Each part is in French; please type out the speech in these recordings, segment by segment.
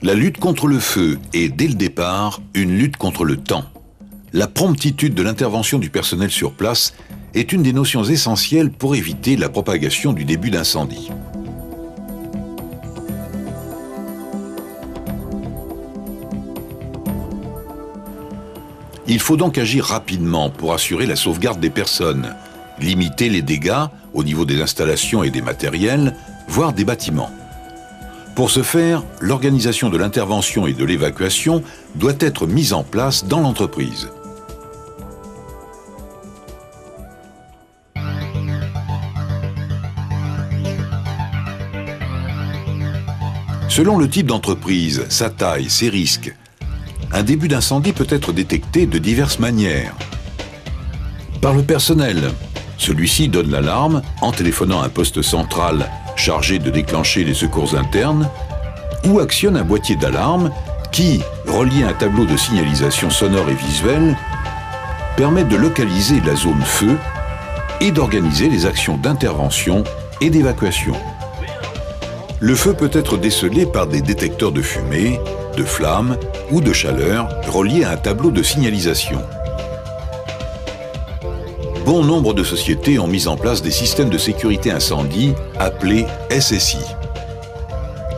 La lutte contre le feu est, dès le départ, une lutte contre le temps. La promptitude de l'intervention du personnel sur place est une des notions essentielles pour éviter la propagation du début d'incendie. Il faut donc agir rapidement pour assurer la sauvegarde des personnes, limiter les dégâts au niveau des installations et des matériels, voire des bâtiments. Pour ce faire, l'organisation de l'intervention et de l'évacuation doit être mise en place dans l'entreprise. Selon le type d'entreprise, sa taille, ses risques, un début d'incendie peut être détecté de diverses manières. Par le personnel, celui-ci donne l'alarme en téléphonant à un poste central chargé de déclencher les secours internes ou actionne un boîtier d'alarme qui, relié à un tableau de signalisation sonore et visuelle, permet de localiser la zone feu et d'organiser les actions d'intervention et d'évacuation. Le feu peut être décelé par des détecteurs de fumée, de flammes ou de chaleur reliés à un tableau de signalisation. Bon nombre de sociétés ont mis en place des systèmes de sécurité incendie appelés SSI.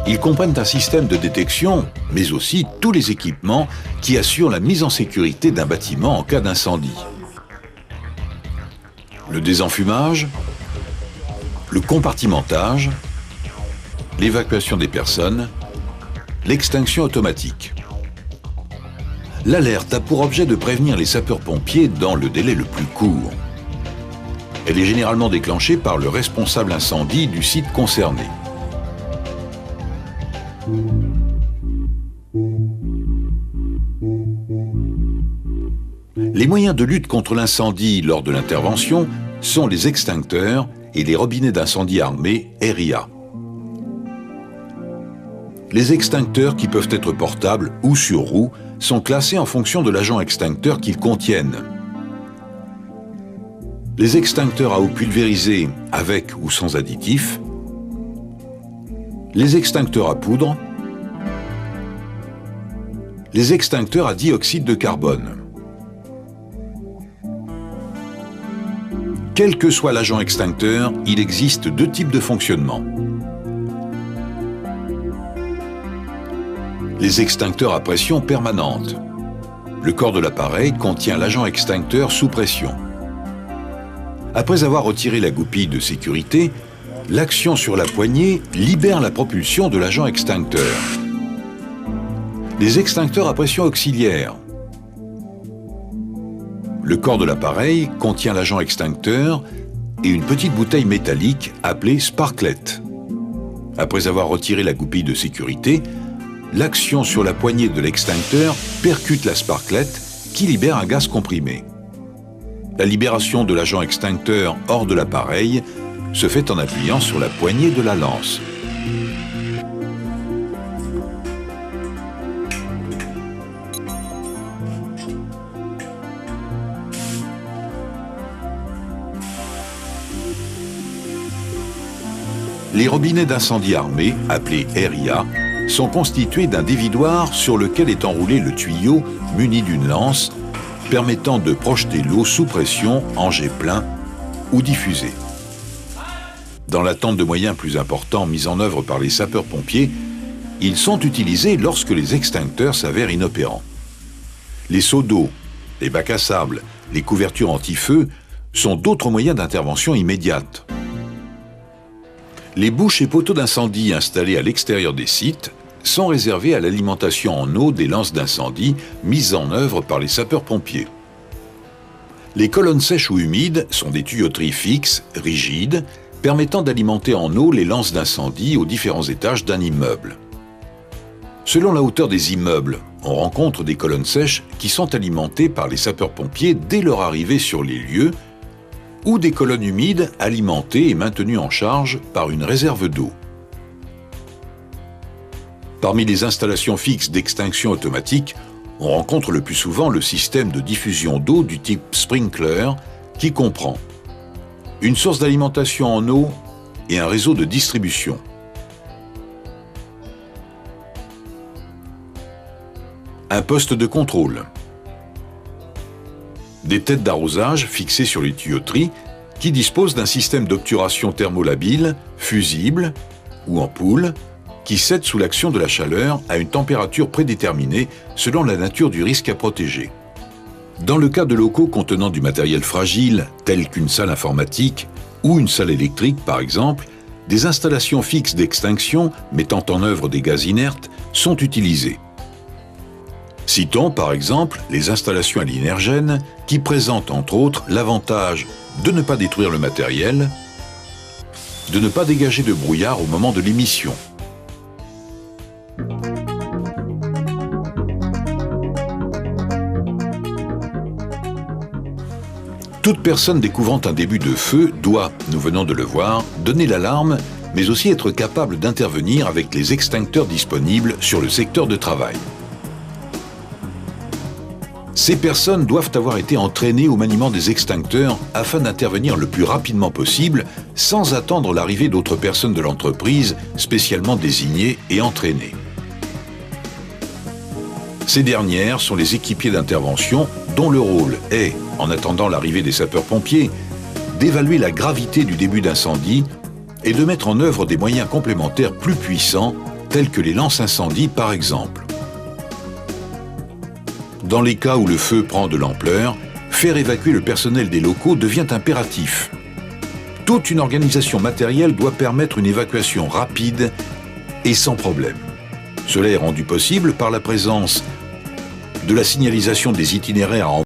Ils comprennent un système de détection, mais aussi tous les équipements qui assurent la mise en sécurité d'un bâtiment en cas d'incendie. Le désenfumage, le compartimentage, l'évacuation des personnes, l'extinction automatique. L'alerte a pour objet de prévenir les sapeurs-pompiers dans le délai le plus court. Elle est généralement déclenchée par le responsable incendie du site concerné. Les moyens de lutte contre l'incendie lors de l'intervention sont les extincteurs et les robinets d'incendie armés RIA. Les extincteurs, qui peuvent être portables ou sur roue, sont classés en fonction de l'agent extincteur qu'ils contiennent. Les extincteurs à eau pulvérisée avec ou sans additifs, les extincteurs à poudre, les extincteurs à dioxyde de carbone. Quel que soit l'agent extincteur, il existe deux types de fonctionnement. Les extincteurs à pression permanente. Le corps de l'appareil contient l'agent extincteur sous pression. Après avoir retiré la goupille de sécurité, l'action sur la poignée libère la propulsion de l'agent extincteur. Les extincteurs à pression auxiliaire. Le corps de l'appareil contient l'agent extincteur et une petite bouteille métallique appelée sparklet. Après avoir retiré la goupille de sécurité, l'action sur la poignée de l'extincteur percute la sparklet qui libère un gaz comprimé. La libération de l'agent extincteur hors de l'appareil se fait en appuyant sur la poignée de la lance. Les robinets d'incendie armés, appelés RIA, sont constitués d'un dévidoir sur lequel est enroulé le tuyau muni d'une lance permettant de projeter l'eau sous pression en jet plein ou diffusé. Dans l'attente de moyens plus importants mis en œuvre par les sapeurs-pompiers, ils sont utilisés lorsque les extincteurs s'avèrent inopérants. Les seaux d'eau, les bacs à sable, les couvertures anti-feu sont d'autres moyens d'intervention immédiate. Les bouches et poteaux d'incendie installés à l'extérieur des sites sont réservés à l'alimentation en eau des lances d'incendie mises en œuvre par les sapeurs-pompiers. Les colonnes sèches ou humides sont des tuyauteries fixes, rigides, permettant d'alimenter en eau les lances d'incendie aux différents étages d'un immeuble. Selon la hauteur des immeubles, on rencontre des colonnes sèches qui sont alimentées par les sapeurs-pompiers dès leur arrivée sur les lieux, ou des colonnes humides alimentées et maintenues en charge par une réserve d'eau. Parmi les installations fixes d'extinction automatique, on rencontre le plus souvent le système de diffusion d'eau du type sprinkler qui comprend une source d'alimentation en eau et un réseau de distribution. un poste de contrôle. Des têtes d'arrosage fixées sur les tuyauteries qui disposent d'un système d'obturation thermolabile, fusible ou ampoule, qui cède sous l'action de la chaleur à une température prédéterminée selon la nature du risque à protéger. Dans le cas de locaux contenant du matériel fragile, tel qu'une salle informatique ou une salle électrique par exemple, des installations fixes d'extinction mettant en œuvre des gaz inertes sont utilisées. Citons par exemple les installations à l'inergène qui présentent entre autres l'avantage de ne pas détruire le matériel, de ne pas dégager de brouillard au moment de l'émission. Toute personne découvrant un début de feu doit, nous venons de le voir, donner l'alarme, mais aussi être capable d'intervenir avec les extincteurs disponibles sur le secteur de travail. Ces personnes doivent avoir été entraînées au maniement des extincteurs afin d'intervenir le plus rapidement possible sans attendre l'arrivée d'autres personnes de l'entreprise spécialement désignées et entraînées. Ces dernières sont les équipiers d'intervention dont le rôle est, en attendant l'arrivée des sapeurs-pompiers, d'évaluer la gravité du début d'incendie et de mettre en œuvre des moyens complémentaires plus puissants tels que les lance-incendies par exemple. Dans les cas où le feu prend de l'ampleur, faire évacuer le personnel des locaux devient impératif. Toute une organisation matérielle doit permettre une évacuation rapide et sans problème. Cela est rendu possible par la présence de la signalisation des itinéraires à